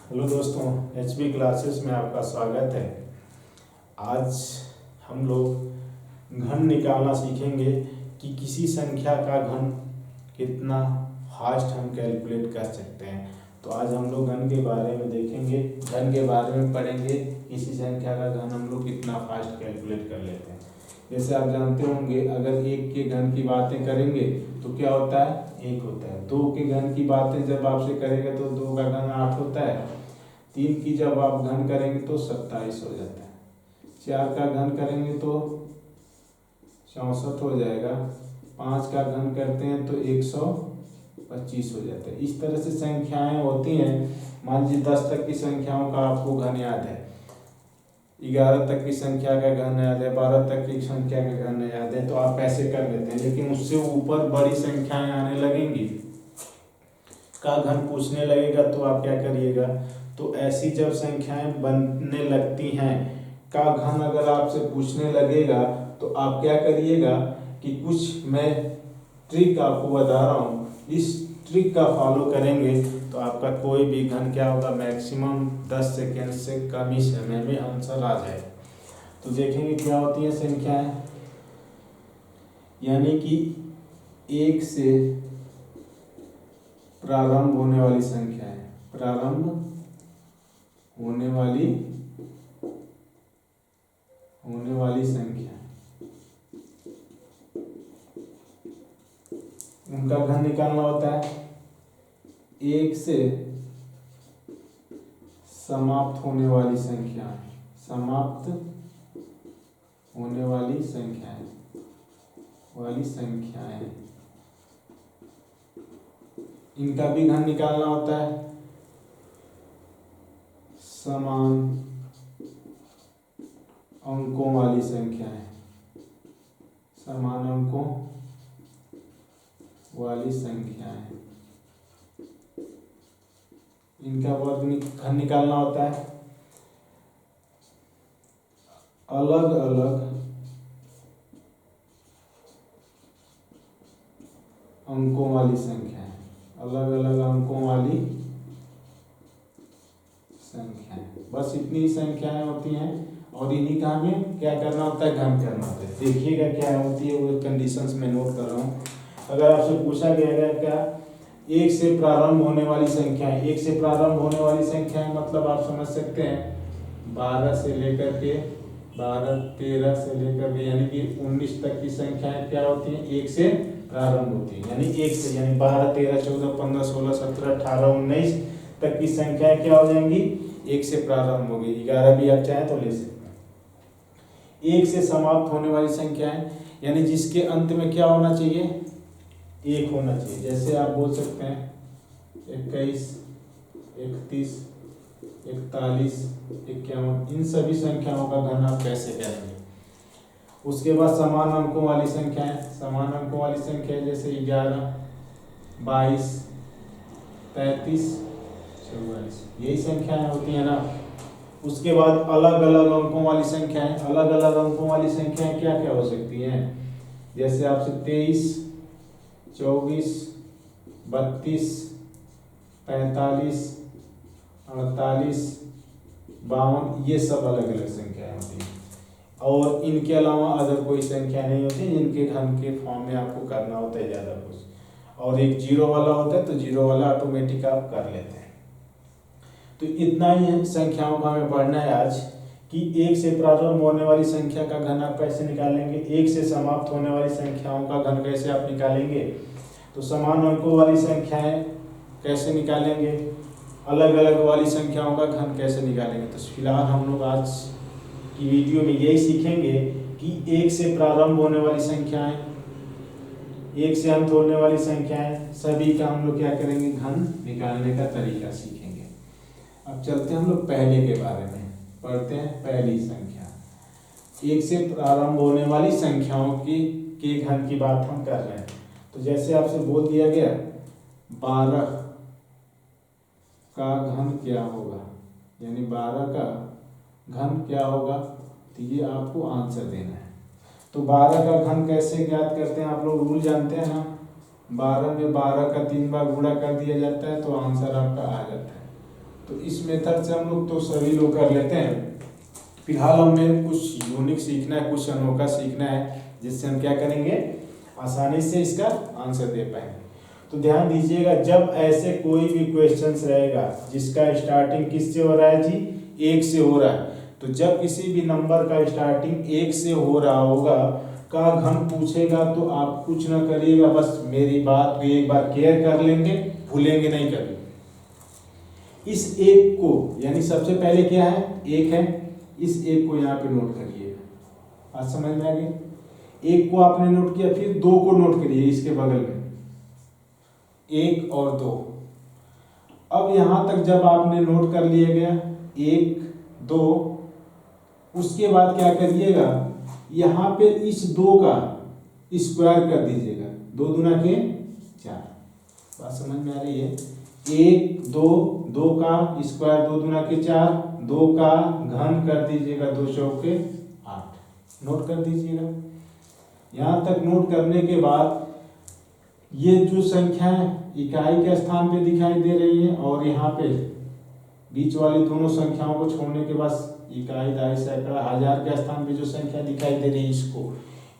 Hello दोस्तों, HB classes में आपका स्वागत है। आज हम लोग घन निकालना सीखेंगे कि किसी संख्या का घन कितना फास्ट हम कैलकुलेट कर सकते हैं। तो आज हम लोग घन के बारे में देखेंगे, घन के बारे में पढ़ेंगे, किसी संख्या का घन हम लोग कितना फास्ट कैलकुलेट कर लेते हैं। जैसे आप जानते होंगे, अगर एक के घन की बातें करेंगे तो क्या होता है, एक होता है। दो के घन की बातें जब आपसे करेंगे तो दो का घन 8 होता है। तीन की जब आप घन करेंगे तो 27 हो जाता है। चार का घन करेंगे तो 64 हो जाएगा। पाँच का घन करते हैं तो 125 हो जाता है। इस तरह से संख्याएं होती हैं। मान लीजिए 10 तक की संख्याओं का आपको घन याद है, 11 तक की संख्या का घन याद है, 12 तक की संख्या का घन याद है, तो आप ऐसे कर लेते हैं। लेकिन उससे ऊपर बड़ी संख्याएं आने लगेंगी, का घन पूछने लगेगा तो आप क्या करिएगा, तो ऐसी जब संख्याएं बनने लगती हैं, का घन अगर आपसे पूछने लगेगा तो आप क्या करिएगा कि कुछ मैं ट्रिक आपको बता रहा हूँ, इस ट्रिक का फॉलो करेंगे तो आपका कोई भी घन क्या होगा, मैक्सिमम 10 सेकेंड से कम ही समय में आंसर आ जाए। तो देखेंगे क्या होती है संख्याएं, यानी कि एक से प्रारंभ होने वाली संख्या है, प्रारंभ होने वाली संख्या, उनका घन निकालना होता है। एक से समाप्त होने वाली संख्या, समाप्त होने वाली संख्याएं, इनका भी घन निकालना होता है। समान अंकों वाली संख्याएं, समान अंकों वाली संख्याएं, इनका घन निकालना होता है। अलग अलग अंकों वाली संख्याएं, अलग अलग अंकों वाली संख्याएं, बस इतनी संख्याएं होती हैं और इन्हीं का हमें क्या करना होता है, घन करना होता है। देखिएगा क्या होती है वो कंडीशंस में नोट कर रहा हूँ। अगर आपसे पूछा गया है क्या, एक से प्रारंभ होने वाली संख्याएं, एक से प्रारंभ होने वाली संख्याएं मतलब आप समझ सकते हैं 12 से लेकर के 12, 13 से लेकर के यानी कि 19 तक की संख्याएं क्या होती हैं, एक से प्रारंभ होती है। यानी एक से यानी 12, 13, 14, 15, 16, 17, 18, 19 तक की संख्याएं क्या हो जाएंगी, एक से प्रारंभ होगी। 11 भी आप चाहें तो ले सकते हैं। एक से समाप्त होने वाली संख्याएं यानी जिसके अंत में क्या होना चाहिए, एक होना चाहिए। जैसे आप बोल सकते हैं 21, 31, 41, 51, इन सभी संख्याओं का घन आप कैसे करेंगे। उसके बाद समान अंकों वाली संख्याएं, समान अंकों वाली संख्या जैसे 11, 22, 33, 44, यही संख्याएं होती है ना। उसके बाद अलग अलग अंकों वाली संख्याएं, अलग अलग अंकों वाली संख्याएं क्या क्या हो सकती हैं, जैसे आपसे 23, 24, 32, 45, 48, 52, ये सब अलग अलग संख्याएं होती हैं। और इनके अलावा अदर कोई संख्या नहीं होती जिनके घन के फॉर्म में आपको करना होता है ज़्यादा कुछ। और एक जीरो वाला होता है तो जीरो वाला ऑटोमेटिक आप कर लेते हैं। तो इतना ही संख्याओं का हमें पढ़ना है आज, कि एक से प्रारंभ होने वाली संख्या का घन आप कैसे निकालेंगे, एक से समाप्त होने वाली संख्याओं का घन कैसे आप निकालेंगे, तो समान अंकों वाली संख्याएं कैसे निकालेंगे, अलग अलग वाली संख्याओं का घन कैसे निकालेंगे। तो फिलहाल हम लोग आज की वीडियो में यही सीखेंगे कि एक से प्रारंभ होने वाली संख्याएं, एक से अंत होने वाली संख्याएं, सभी का हम लोग क्या करेंगे, घन निकालने का तरीका सीखेंगे। अब चलते हैं हम लोग पहले के बारे में, पढ़ते हैं पहली संख्या। एक से प्रारंभ होने वाली संख्याओं के घन की बात हम कर रहे हैं। तो जैसे आपसे बोल दिया गया 12 का घन क्या होगा, यानी 12 का घन क्या होगा, तो ये आपको आंसर देना है। तो 12 का घन कैसे ज्ञात करते हैं, आप लोग रूल जानते हैं ना, 12 में 12 का 3 बार गुणा कर दिया जाता है तो आंसर आपका आ जाता है। तो इस मेथड से हम लोग तो सभी लोग कर लेते हैं। फिलहाल हमें कुछ यूनिक सीखना है, कुछ अनोखा सीखना है, जिससे हम क्या करेंगे, आसानी से इसका आंसर दे पाएंगे। तो ध्यान दीजिएगा, जब ऐसे कोई भी क्वेश्चंस रहेगा जिसका स्टार्टिंग किससे हो रहा है जी, 1 से हो रहा है, तो जब किसी भी नंबर का स्टार्टिंग 1 से हो रहा होगा का घन पूछेगा तो आप कुछ ना करिएगा, बस मेरी बात को एक बार केयर कर लेंगे, भूलेंगे नहीं कभी। इस 1 को, यानी सबसे पहले क्या है, 1 है, इस 1 को यहाँ पे नोट करिएगा। आज समझ में आ गई? 1 को आपने नोट किया, फिर 2 को नोट करिए इसके बगल में, 1 और 2। अब यहां तक जब आपने नोट कर लिया गया 1 2, उसके बाद क्या करिएगा, यहां पे इस 2 का स्क्वायर कर दीजिएगा, 2 दूना के 4। बात समझ में आ रही है? 1 2, 2 का स्क्वायर 2 दूना के 4, 2 का घन कर दीजिएगा 2 चौके 8। नोट कर दीजिएगा। यहां तक नोट करने के बाद ये जो संख्याएं इकाई के स्थान पे दिखाई दे रही है, और यहाँ पे बीच वाली दोनों संख्याओं को छोड़ने के बाद इकाई, दहाई, सैकड़ा, हजार के स्थान पे जो संख्या दिखाई दे रही है, इसको,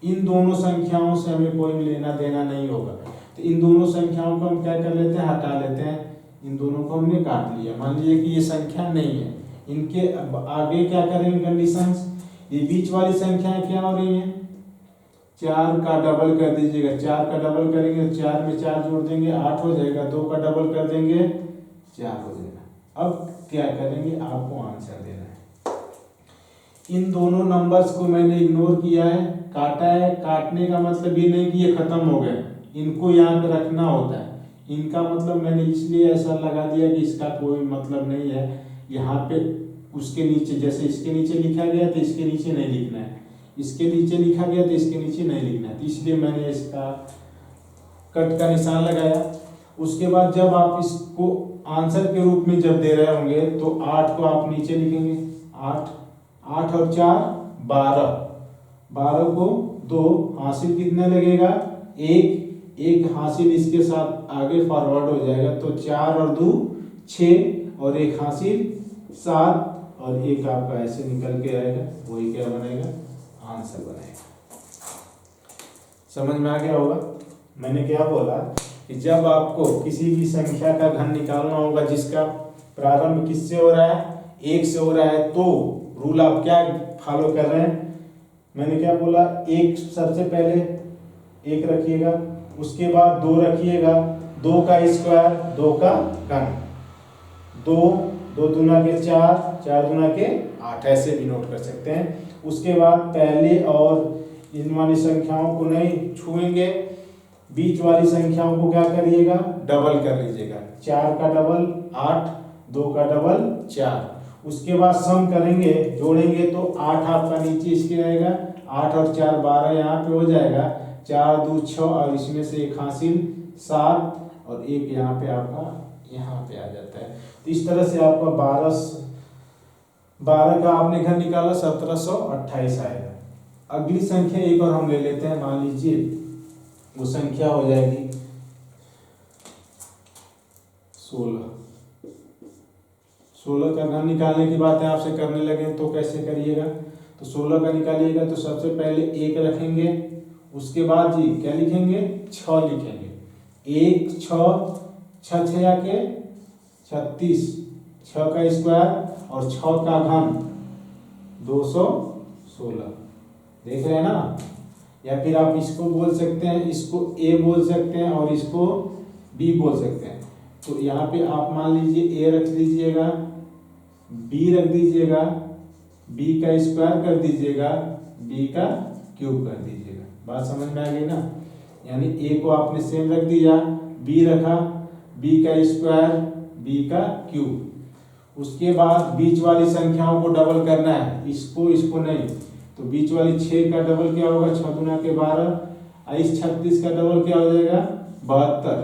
इन दोनों संख्याओं से हमें कोई लेना देना नहीं होगा। तो इन दोनों संख्याओं को हम क्या कर लेते हैं, हटा लेते हैं। इन दोनों को हमने काट लिया, मान लीजिए कि ये संख्या नहीं है, इनके आगे क्या करेंगे कंडीशंस, ये बीच वाली संख्याएं क्या हो रही है, 4 का डबल कर दीजिएगा, 4 का डबल करेंगे 4 में 4 जोड़ देंगे 8 हो जाएगा, 2 का डबल कर देंगे 4 हो जाएगा। अब क्या करेंगे, आपको आंसर देना है। इन दोनों नंबर्स को मैंने इग्नोर किया है, काटा है। काटने का मतलब ये नहीं कि ये खत्म हो गए, इनको यहाँ पे रखना होता है। इनका मतलब मैंने इसलिए ऐसा लगा दिया कि इसका कोई मतलब नहीं है, यहाँ पे उसके नीचे, जैसे इसके नीचे लिखा गया तो इसके नीचे नहीं लिखना है, इसके नीचे लिखा गया तो इसके नीचे नहीं लिखना है, तो इसलिए मैंने इसका कट का निशान लगाया। उसके बाद जब आप इसको आंसर के रूप में जब दे रहे होंगे तो 8 को आप नीचे लिखेंगे, 8 8 और 4 12, 12 को 2 हासिल कितने लगेगा, 1 हासिल इसके साथ आगे फॉरवर्ड हो जाएगा, तो 4 और 2 6 और 1 हासिल 7 और 1 आपका ऐसे निकल के आएगा, वही क्या बनेगा, आंसर बनेगा। समझ में आ गया होगा? मैंने क्या बोला कि जब आपको किसी भी संख्या का घन निकालना होगा जिसका प्रारंभ किससे हो रहा है, 1 से हो रहा है, तो रूल आप क्या फॉलो कर रहे हैं, मैंने क्या बोला, 1 सबसे पहले 1 रखिएगा, उसके बाद 2 रखिएगा, 2 का स्क्वायर 2 का घन, 2 2 दूना के 4, 4 दूना के 8, ऐसे भी नोट कर सकते हैं। उसके बाद पहले और इन वाली संख्याओं को नहीं छुएंगे, बीच वाली संख्याओं को क्या करिएगा, डबल कर लीजिएगा, 4 का डबल 8, 2 का डबल 4। उसके बाद सम करेंगे, जोड़ेंगे तो 8 आपका नीचे इसके रहेगा, 8 और 4 12 यहाँ पे हो जाएगा, 4 2 6 और इसमें से 1 हासिल 7 और 1 यहाँ पे आपका यहाँ पे आ जाता है। तो इस तरह से आपका 12 का आपने घर निकाला, 1728 आएगा। अगली संख्या एक और हम ले लेते हैं, मान लीजिए वो संख्या हो जाएगी 16। 16 का घन निकालने की बात है, आपसे करने लगे तो कैसे करिएगा, तो 16 का निकालिएगा तो सबसे पहले 1 रखेंगे, उसके बाद जी क्या लिखेंगे, 6 लिखेंगे, 1 6 6 6 के 36, 6 का स्क्वायर और 6 का घन 216। देख रहे हैं ना? या फिर आप इसको बोल सकते हैं, इसको ए बोल सकते हैं और इसको बी बोल सकते हैं। तो यहाँ पे आप मान लीजिए ए रख लीजिएगा, बी रख दीजिएगा, बी का स्क्वायर कर दीजिएगा, बी का क्यूब कर दीजिएगा। बात समझ में आ गई ना? यानी ए को आपने सेम रख दिया, बी रखा, बी का स्क्वायर, बी का क्यूब। उसके बाद बीच वाली संख्याओं को डबल करना है, इसको नहीं, तो बीच वाली 6 का डबल क्या होगा, 6 दूना के 12, इस 36 का डबल क्या हो जाएगा, 72।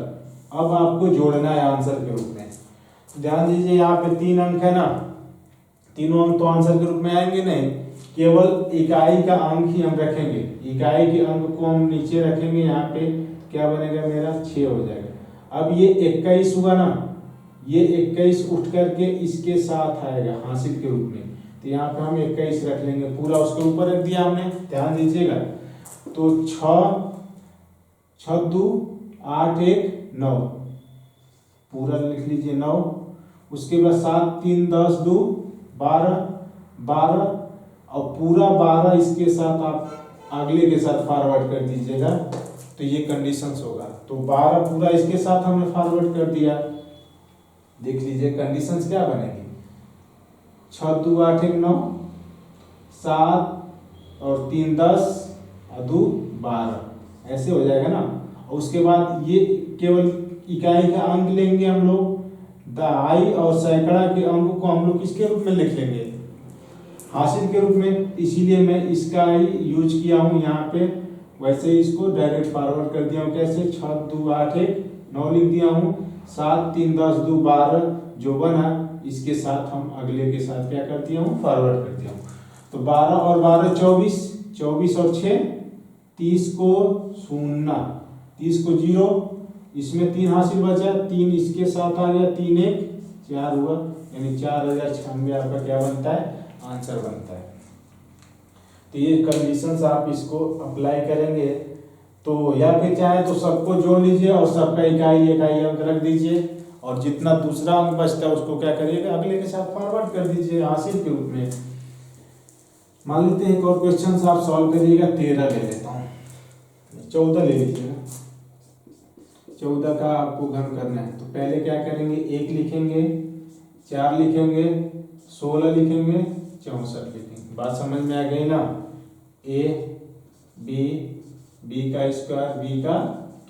अब आपको जोड़ना है आंसर के रूप में। ध्यान दीजिए यहाँ पे 3 अंक है ना, तीनों अंक तो आंसर के रूप में आएंगे नहीं, केवल इकाई का अंक ही हम रखेंगे, इकाई के अंक को हम नीचे रखेंगे, यहाँ पे क्या बनेगा मेरा 6 हो जाएगा। अब ये 21 हुआ ना, ये 21 उठ करके इसके साथ आएगा हासिल के रूप में, तो यहाँ पे हम 21 रख लेंगे, पूरा उसके ऊपर रख दिया हमने, ध्यान दीजिएगा। तो 6 6 2 8 1 9, पूरा लिख लीजिए 9। उसके बाद 7 3 10 2 12 12, और पूरा 12 इसके साथ आप अगले के साथ फॉरवर्ड कर दीजिएगा, तो ये कंडीशंस होगा। तो 12 पूरा इसके साथ हमने फॉरवर्ड कर दिया, देख लीजिए कंडीशंस क्या बनेगी। 6 2 8 1 9, 7 और 3 10 और 2 12, ऐसे हो जाएगा ना। और उसके बाद ये केवल इकाई का अंक लेंगे हम लोग, दहाई और सैकड़ा के अंक को हम लोग किसके रूप में लिख लेंगे, हासिल के रूप में, इसीलिए मैं इसका ही यूज किया हूँ यहाँ पे। वैसे इसको डायरेक्ट फॉरवर्ड कर दिया हूँ, कैसे 6 2 8 1 9 लिख दिया हूँ, 7 3 10 2 12 जो बना, इसके साथ हम अगले के साथ क्या कर दिया हूँ, फॉरवर्ड कर दिया हूँ। तो 12 और 12 24, 24 और 6 30 को 0, 30 को 0, इसमें 3 हासिल बचा, 3 इसके साथ आ गया, 3 1 4 हुआ, यानी 4096 आपका क्या बनता है, आंसर बनता है। तो ये कंडीशंस आप इसको अप्लाई करेंगे, तो या फिर चाहे तो सबको जोड़ लीजिए और सबका इकाई अंक रख दीजिए, और जितना दूसरा अंक बचता है उसको क्या करिएगा, अगले के साथ फॉरवर्ड कर दीजिए हासिल के रूप में। मान लेते हैं एक और क्वेश्चन आप सॉल्व करिएगा, 13 ले लेता हूँ, 14 ले लीजिएगा। 14 का आपको घन करना है, तो पहले क्या करेंगे, 1 लिखेंगे, 4 लिखेंगे, 16 लिखेंगे, 64 लिखेंगे। बात समझ में आ गई ना। ए बी का स्क्वायर बी का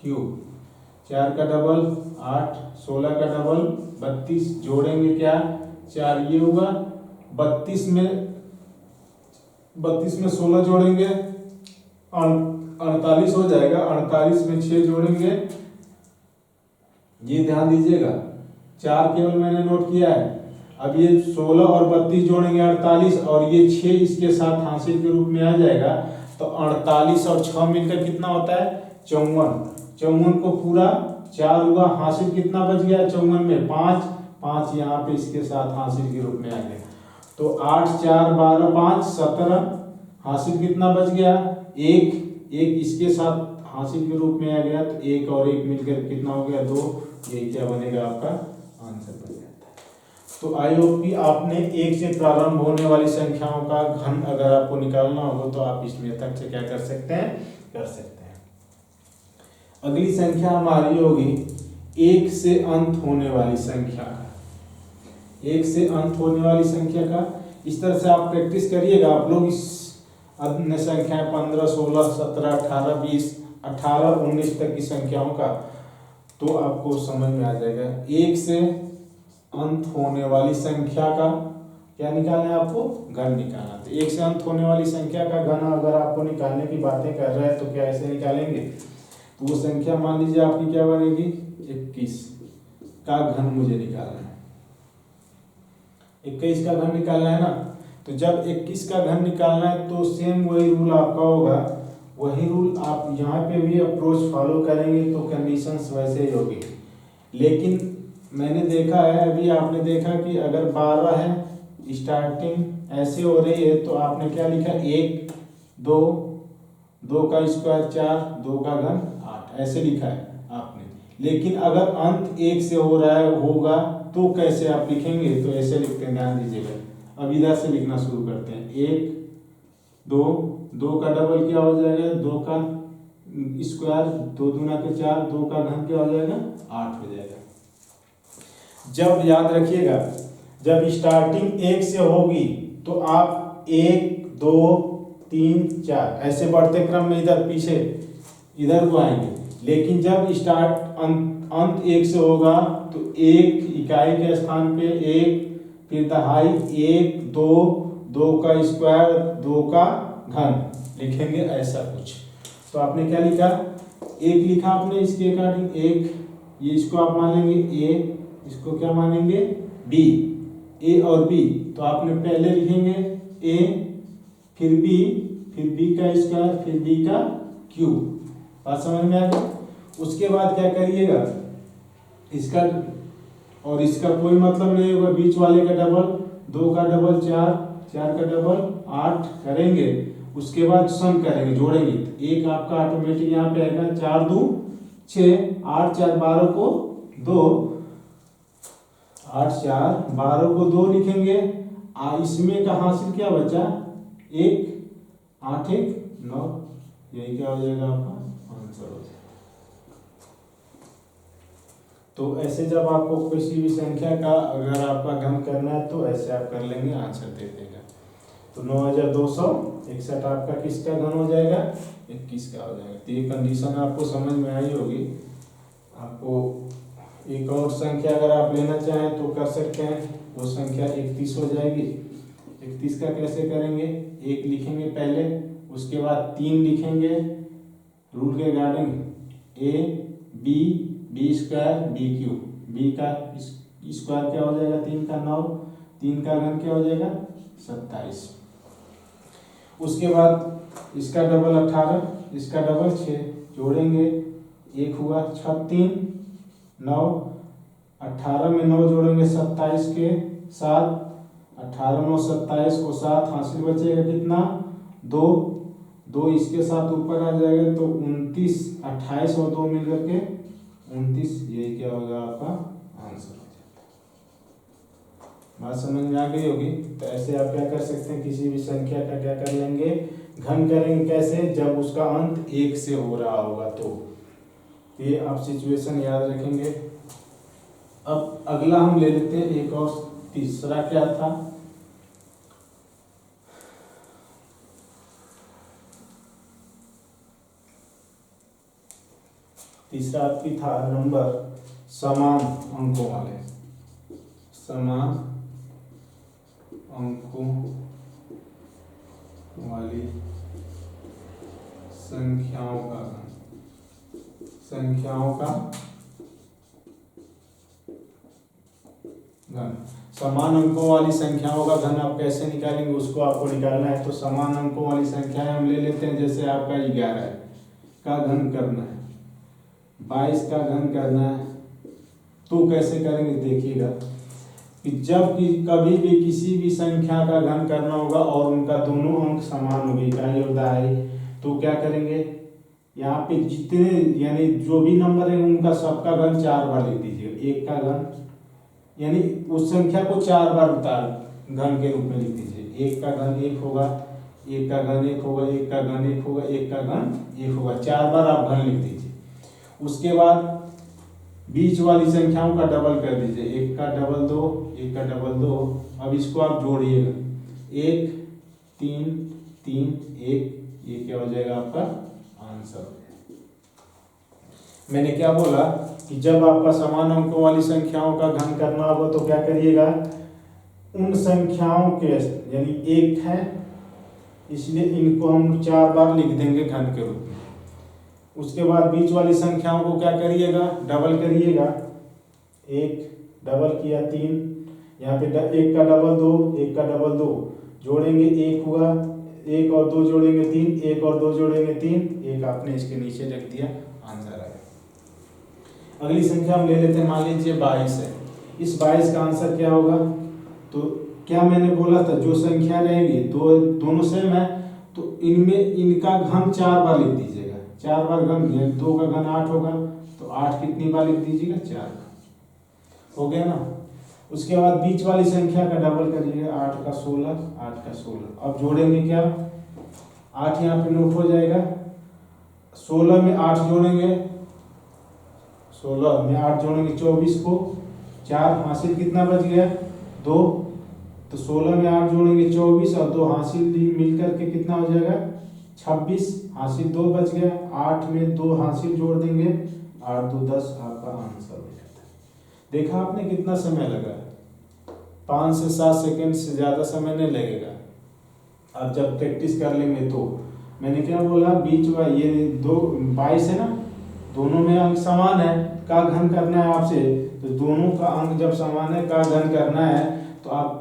क्यूब, 4 का डबल 8, 16 का डबल 32, जोड़ेंगे क्या, 4 ये होगा, 32 में 16 जोड़ेंगे 48 हो जाएगा, 48 में 6 जोड़ेंगे, ये ध्यान दीजिएगा 4 केवल मैंने नोट किया है। अब ये 16 और 32 जोड़ेंगे 48, और ये 6 इसके साथ हासिल के रूप में आ जाएगा, तो 48 और 6 मिलकर कितना होता है, 54। 54 को पूरा 4 हुआ, हासिल कितना बच गया 54 में, 5 5 यहाँ पे इसके साथ हासिल के रूप में आ गया, तो 8 4 12 5 17, हासिल कितना बच गया, 1 इसके साथ हासिल के रूप में आ गया, तो 1 और 1 मिलकर कितना हो गया, 2। ये क्या बनेगा, आपका आंसर बन जाता है। तो आई होप कि आपने 1 से प्रारंभ होने वाली संख्याओं का घन अगर आपको निकालना हो तो आप इस मेथड से क्या कर सकते हैं, कर सकते हैं। अगली संख्या हमारी होगी 1 से अंत होने वाली संख्या का। 1 से अंत होने वाली संख्या का इस तरह से आप प्रैक्टिस करिएगा आप लोग। इस अन्य संख्याएं 15 16 17 18 20 18 19 तक की संख्याओं का, तो आपको समझ में आ जाएगा। 1 से अंत होने वाली संख्या का क्या निकालना है, आपको घन निकालना है। 1 से अंत होने वाली संख्या का घन अगर आपको निकालने की बातें कर रहे हैं तो क्या ऐसे निकालेंगे, तो वो संख्या मान लीजिए आपकी क्या बनेगी, 21 का घन मुझे निकालना है। 21 का घन निकालना है ना, तो जब 21 का घन निकालना है तो सेम वही रूल आपका होगा, वही रूल आप यहाँ पे भी अप्रोच फॉलो करेंगे तो कंडीशंस वैसे ही होगी। लेकिन मैंने देखा है, अभी आपने देखा कि अगर 12 है, स्टार्टिंग ऐसे हो रही है, तो आपने क्या लिखा, 1 2 2 का स्क्वायर 4 2 का घन 8 ऐसे लिखा है आपने। लेकिन अगर अंत 1 से हो रहा है होगा तो कैसे आप लिखेंगे, तो ऐसे लिखते हैं, ध्यान दीजिएगा। अब इधर से लिखना शुरू करते हैं, 1 2 2 का डबल क्या हो जाएगा, 2 का स्क्वायर 2 दूना के 4 2 का घन क्या हो जाएगा, 8 हो जाएगा। जब याद रखिएगा, जब स्टार्टिंग 1 से होगी तो आप 1 2 3 4 ऐसे बढ़ते क्रम में इधर पीछे इधर को आएंगे। लेकिन जब अंत 1 से होगा तो 1 इकाई के स्थान पे 1, फिर दहाई 1 2 2 का स्क्वायर 2 का घन लिखेंगे, ऐसा कुछ। तो आपने क्या लिखा, 1 लिखा आपने, इसके अकॉर्डिंग 1, ये इसको आप मानेंगे A, इसको क्या मानेंगे B, A और B। तो आपने पहले लिखेंगे A, फिर B का स्क्वायर, फिर B का क्यूब। बात समझ में आ गई। उसके बाद क्या करिएगा, इसका और इसका कोई मतलब नहीं होगा, बीच वाले का डबल, 2 का डबल 4, 4 का डबल 8 करेंगे, उसके बाद सम करेंगे, जोड़ेंगे, तो एक आपका ऑटोमेटिक यहाँ पे आएगा, 4 2 6, 8 4 12 को 2, 8 4 12 को 2 लिखेंगे। इसमें का हासिल क्या बचा, 1, 8 1 9, यही क्या हो जाएगा आपका आंसर हो जाएगा। तो ऐसे जब आपको किसी भी संख्या का अगर आपका घन करना है तो ऐसे आप कर लेंगे, आंसर दे देगा। तो 9261 आपका किसका घन हो जाएगा, 21 का हो जाएगा। तो ये कंडीशन आपको समझ में आई होगी। आपको एक और संख्या अगर आप लेना चाहें तो कर सकते हैं, वो संख्या 31 हो जाएगी। 31 का कैसे करेंगे, 1 लिखेंगे पहले, उसके बाद 3 लिखेंगे रूल के regarding, a b b square b cube, b का स्क्वायर क्या हो जाएगा, 3 का 9, 3 का घन क्या हो जाएगा 27। उसके बाद इसका डबल 18, इसका डबल 6, जोड़ेंगे, 1 हुआ 6 3 9, 18 में 9 जोड़ेंगे 27 के साथ, 18 9 27 को 7 हासिल बचेगा कितना, 2 2 इसके साथ ऊपर आ जाएगा तो 29, 28 और 2 मिलकर के 29, यही क्या होगा आपका आंसर हो जाता है। बात समझ में आ गई होगी। तो ऐसे आप क्या कर सकते हैं, किसी भी संख्या का क्या कर लेंगे, घन करेंगे। कैसे, जब उसका अंत 1 से हो रहा होगा तो ये आप सिचुएशन याद रखेंगे। अब अगला हम ले लेते हैं एक और, तीसरा क्या था, तीसरा आपकी था नंबर समान अंकों वाले, समान अंकों वाली संख्याओं का घन, संख्याओं का घन। समान अंकों वाली संख्याओं का घन आप कैसे निकालेंगे, उसको आपको निकालना है। तो समान अंकों वाली संख्याएं हम ले लेते हैं, जैसे आपका 11 का घन करना है, 22 का घन करना है। तो कैसे करेंगे, देखिएगा कि जब कि कभी भी किसी भी संख्या का घन करना होगा और उनका दोनों अंक समान होगी, इकाई और दहाई, तो क्या करेंगे, यहाँ पे जितने यानी जो भी नंबर है उनका सबका घन 4 बार लिख दीजिएगा। 1 का घन यानी उस संख्या को 4 बार उतार घन के रूप में लिख दीजिए। 1 का घन 1 होगा, 1 का घन 1 होगा, 1 का घन 1 होगा, 1 का घन 1 होगा, 4 बार आप घन लिख दीजिए। उसके बाद बीच वाली संख्याओं का डबल कर दीजिए, 1 का डबल 2, 1 का डबल 2। अब इसको आप जोड़िएगा, 1 3 3 1, ये क्या हो जाएगा आपका आंसर। मैंने क्या बोला कि जब आपका समान अंकों वाली संख्याओं का घन करना होगा तो क्या करिएगा, उन संख्याओं के यानी 1 है इसलिए इनको हम 4 बार लिख देंगे घन के रूप में। उसके बाद बीच वाली संख्याओं को क्या करिएगा, डबल करिएगा। 1 डबल किया 3, यहाँ पे 1 का डबल 2, 1 का डबल 2, जोड़ेंगे 1 हुआ, 1 और 2 जोड़ेंगे 3, 1 और 2 जोड़ेंगे 3, 1 आपने इसके नीचे रख दिया, आंसर आया। अगली संख्या हम ले लेते हैं, मान लीजिए 22 है। इस 22 का आंसर क्या होगा, तो क्या मैंने बोला था, जो संख्या रहेगी दोनों सेम है तो इनमें इनका घन 4 बार लिख दीजिएगा। 4 बार घन, 2 का घन 8 होगा तो 8 कितनी बार लिख दीजिएगा, 4 हो गया ना। उसके बाद बीच वाली संख्या का डबल करिएगा, 8 का 16, 8 का 16। अब जोड़ेंगे क्या, 8 यहाँ पे नोट हो जाएगा, 16 में 8 जोड़ेंगे, 16 में 8 जोड़ेंगे 24 को, 4 हासिल कितना बच गया 2, तो 16 में 8 जोड़ेंगे 24 और 2 हासिल मिलकर के कितना हो जाएगा 26, हासिल 2 बच गया, 8 में 2 हासिल जोड़ देंगे, 8 2 10, आपका आंसर हो जाता है। देखा आपने कितना समय लगा, 5 से 7 सेकंड से ज़्यादा समय नहीं लगेगा आप जब प्रैक्टिस कर लेंगे तो। मैंने क्या बोला, बीच में ये 22 है ना, दोनों में अंक समान है, का घन करना है आपसे, तो दोनों का अंक जब समान है का घन करना है तो आप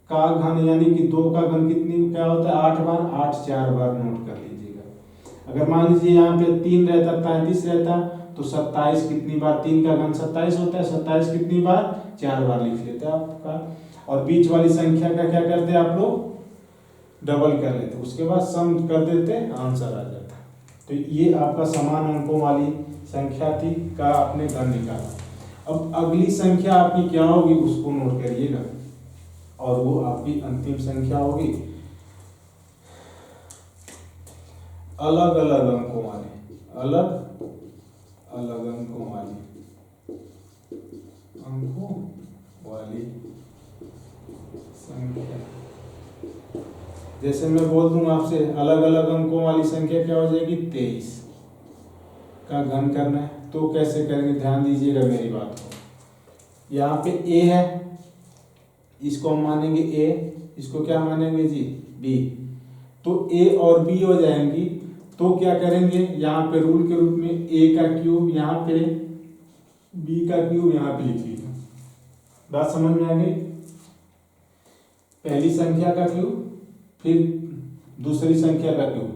का घन यानी कि 2 का घन कितनी क्या होता है 8 बार, 8 4 बार नोट कर लीजिएगा। अगर मान लीजिए यहाँ पे 3 रहता 35 रहता तो 27 कितनी बार, 3 का घन 27 होता है, 27 कितनी बार, 4 बार लिख लेते हैं आपका। और बीच वाली संख्या का क्या करते हैं आप लोग, डबल कर लेते, उसके बाद सम कर देते, आंसर आ जाता। तो ये आपका समान अंकों वाली संख्या थी का आपने घन निकाला। अब अगली संख्या आपकी क्या होगी उसको नोट करिएगा, और वो आपकी अंतिम संख्या होगी अलग अलग अंकों वाली, अलग अलग अंकों वाली संख्या। जैसे मैं बोल दूंगा आपसे अलग अलग अंकों वाली संख्या क्या हो जाएगी, 23 का घन करना है, तो कैसे करेंगे, ध्यान दीजिएगा मेरी बात को। यहाँ पे a है, इसको हम मानेंगे a, इसको क्या मानेंगे जी, b। तो a और b हो जाएंगी, तो क्या करेंगे, यहाँ पे रूल के रूप में a का क्यूब यहाँ पे, b का क्यूब यहाँ पे लिख लीजिए। बात समझ में आ गई, पहली संख्या का क्यूब फिर दूसरी संख्या का क्यूब,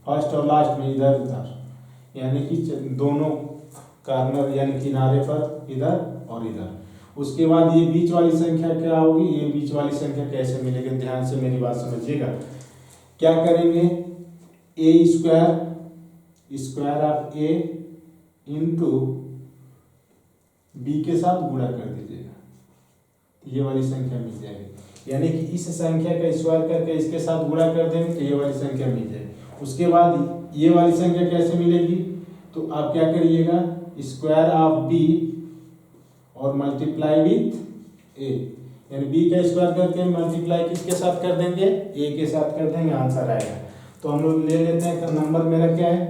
फर्स्ट और लास्ट में इधर उधर, यानी कि दोनों कार्नर यानी किनारे पर इधर और इधर। उसके बाद ये बीच वाली संख्या क्या होगी, ये बीच वाली संख्या कैसे मिलेगी, ध्यान से मेरी बात समझिएगा। क्या करेंगे, A square of A into B के साथ गुणा कर दीजिएगा, ये वाली संख्या मिल जाएगी। यानी कि इस संख्या का स्क्वायर करके इसके साथ गुणा कर देंगे तो ये वाली संख्या मिल जाएगी। उसके बाद ये वाली संख्या कैसे मिलेगी, तो आप क्या करिएगा, स्क्वायर ऑफ बी और मल्टीप्लाई विथ ए, यानी बी का स्क्वायर करके मल्टीप्लाई किसके साथ कर देंगे, ए के साथ कर देंगे, आंसर आएगा। तो हम लोग ले लेते हैं, नंबर मेरा क्या है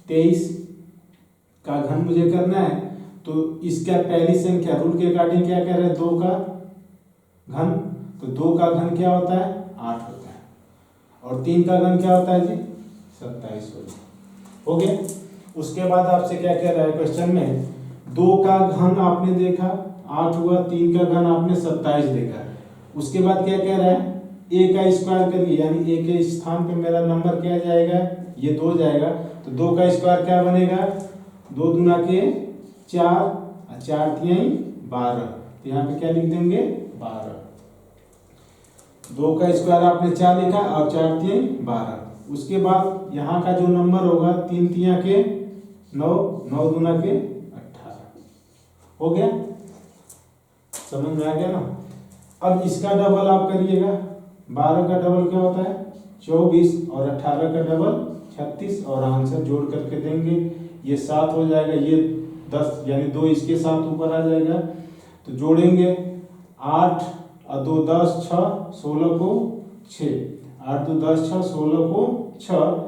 23 का घन मुझे करना है, तो इसका पहली संख्या रूल के अकॉर्डिंग क्या कह रहे हैं, 2 का घन, तो 2 का घन क्या होता है 8 होता है, और 3 का घन क्या होता है जी 27 होता है। हो गया। उसके बाद आपसे क्या कह रहा है क्वेश्चन में, 2 का घन आपने देखा 8 हुआ, 3 का घन आपने 27 देखा। उसके बाद क्या कह रहा है, a का स्क्वायर करिए, यानी a के स्थान पे मेरा नंबर क्या जाएगा, ये 2 जाएगा, तो 2 का स्क्वायर क्या बनेगा, 2 दूना के 4, 4 तिहाई 12, तो यहाँ पे क्या लिख देंगे 12। 2 का स्क्वायर आपने 4 लिखा और 4 तिहाई 12। उसके बाद यहाँ का जो नंबर होगा 3 तिया के 9, 9 दूना के 18। हो गया, समझ में आ गया ना। अब इसका डबल आप करिएगा, 12 का डबल क्या होता है 24, और 18 का डबल 36, और आंसर जोड़ करके देंगे, ये 7 हो जाएगा, ये 10 यानी 2 इसके साथ ऊपर आ जाएगा, तो जोड़ेंगे 8 और 2 10 6 16 को 6, 8 2 10 6 16 को 6।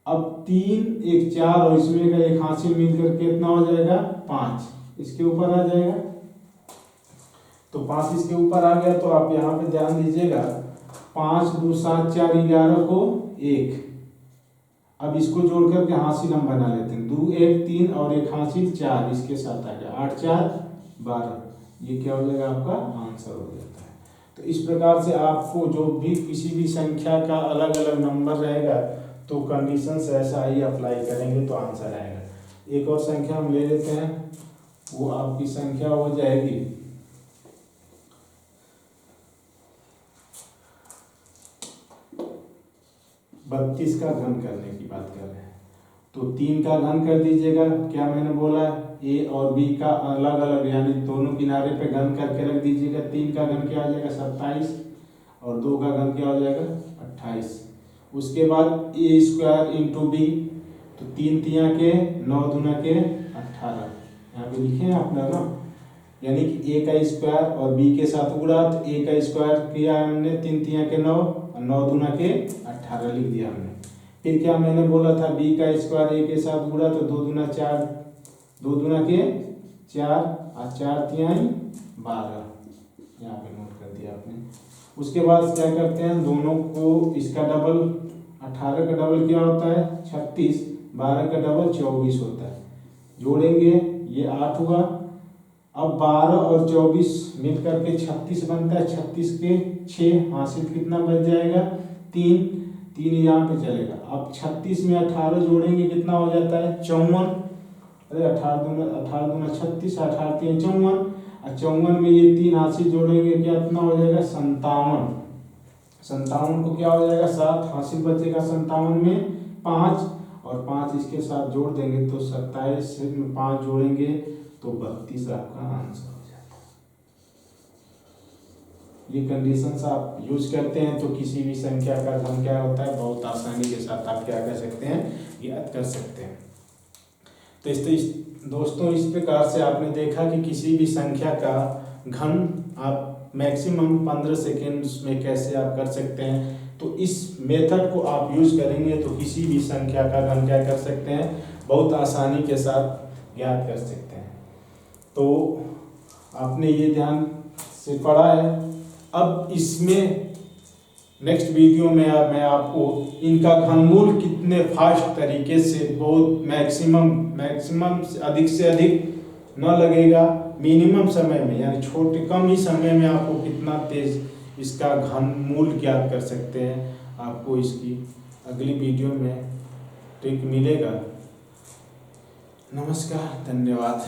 अब 3 1 4 और इसमें का एक हासिल मिलकर कितना हो जाएगा 5, इसके ऊपर आ जाएगा, तो 5 इसके ऊपर आ गया। तो आप यहाँ पे ध्यान दीजिएगा, 5 2 7 4 11 को 1, अब इसको जोड़ करके हासिल हम बना लेते हैं, 2 1 3 और एक हासिल 4 इसके साथ आ गया, 8 4 12, ये क्या हो जाएगा आपका आंसर हो जाता है। तो इस प्रकार से आपको जो भी किसी भी संख्या का अलग अलग नंबर रहेगा तो कंडीशंस ऐसा ही अप्लाई करेंगे तो आंसर आएगा। एक और संख्या हम ले लेते हैं, वो आपकी संख्या हो जाएगी 32 का घन करने की बात कर रहे हैं, तो 3 का घन कर दीजिएगा। क्या मैंने बोला, ए और बी का अलग अलग यानी दोनों किनारे पे घन करके रख दीजिएगा। 3 का घन क्या हो जाएगा 27, और 2 का घन क्या हो जाएगा 28। उसके बाद ए स्क्वायर इंटू बी, तो 3 तिया के 9 दूना के 18, यहाँ पे लिखे हैं आपने ना, यानी कि ए का स्क्वायर और बी के साथ गुणा, तो ए का स्क्वायर किया हमने 3 तिया के 9 और 9 दूना के 18 लिख दिया हमने। फिर क्या मैंने बोला था, बी का स्क्वायर ए के साथ गुणा, तो 2 दूना 4, 2 दूना के 4 और 4 तिहाई 12, यहाँ पे नोट कर दिया आपने। उसके बाद क्या करते हैं, दोनों को इसका डबल, 18 का डबल क्या होता है 36, 12 का डबल 24 होता है, जोड़ेंगे ये 8 हुआ। अब 12 और 24 मिल करके 36 बनता है, 36 के 6 हासिल कितना बच जाएगा 3, 3 यहाँ पे चलेगा। अब 36 में 18 जोड़ेंगे कितना हो जाता है 54, अरे 18 दूना 36, 18 3 54, और 54 में ये 3 हाथ से जोड़ेंगे क्या कितना हो जाएगा 57। 57 को क्या हो जाएगा 7 हासिल बचेगा 57 में 5, और 5 इसके साथ जोड़ देंगे तो 27 में 5 जोड़ेंगे तो 32 आपका आंसर हो जाता है। ये कंडीशंस आप यूज करते हैं तो किसी भी संख्या का घन क्या होता है बहुत आसानी के साथ आप क्या कर सकते हैं ज्ञात कर सकते हैं। तो दोस्तों इस प्रकार से आपने देखा कि किसी भी संख्या का घन आप मैक्सिमम 15 सेकेंड में कैसे आप कर सकते हैं। तो इस मेथड को आप यूज करेंगे तो किसी भी संख्या का घन क्या कर सकते हैं बहुत आसानी के साथ ज्ञात कर सकते हैं। तो आपने ये ध्यान से पढ़ा है। अब इसमें नेक्स्ट वीडियो में मैं आपको इनका घनमूल कितने फास्ट तरीके से बहुत मैक्सिमम से अधिक न लगेगा मिनिमम समय में यानी छोटे कम ही समय में आपको कितना तेज इसका घनमूल ज्ञात कर सकते हैं आपको इसकी अगली वीडियो में ट्रिक मिलेगा। नमस्कार, धन्यवाद।